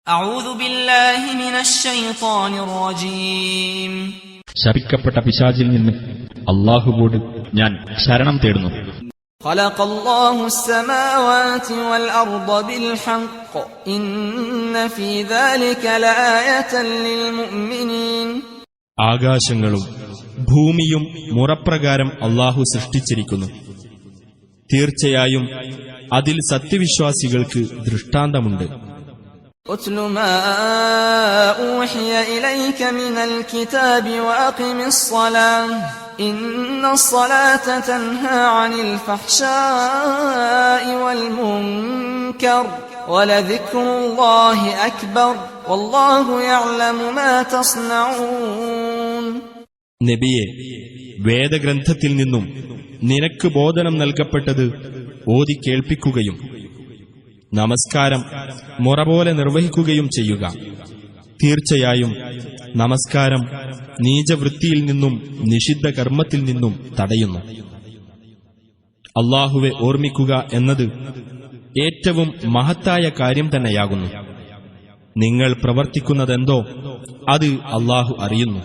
أعوذ بالله من الشيطان الرجيم ശപിക്കപ്പെട്ട പിശാചിൽ നിന്ന് അല്ലാഹുവോട് ഞാൻ ശരണം തേടുന്നു. خلق الله السماوات والأرض بالحق إن في ذلك لآية للمؤمنين. ആകാശങ്ങളും ഭൂമിയും മുറപ്രകാരം അല്ലാഹു സൃഷ്ടിച്ചിരിക്കുന്നു. തീർച്ചയായും അതിൽ സത്യവിശ്വാസികൾക്ക് ദൃഷ്ടാന്തമുണ്ട്. اتل ما أوحي إليك من الكتاب وأقم الصلاة إن الصلاة تنهى عن الفحشاء والمنكر ولذكر الله أكبر والله يعلم ما تصنعون. നബിയെ, വേദഗ്രന്ഥത്തിൽ നിന്നും നിനക്ക് ബോധനം നൽകപ്പെട്ടത് ഓതി കേൾപ്പിക്കുകയും നമസ്കാരം മുറ പോലെ നിർവഹിക്കുകയും ചെയ്യുക. തീർച്ചയായും നമസ്കാരം നീചവൃത്തിയിൽ നിന്നും നിഷിദ്ധ കർമ്മത്തിൽ നിന്നും തടയുന്നു. അല്ലാഹുവെ ഓർമ്മിക്കുക എന്നത് ഏറ്റവും മഹത്തായ കാര്യം തന്നെയാകുന്നു. നിങ്ങൾ പ്രവർത്തിക്കുന്നതെന്തോ അത് അല്ലാഹു അറിയുന്നു.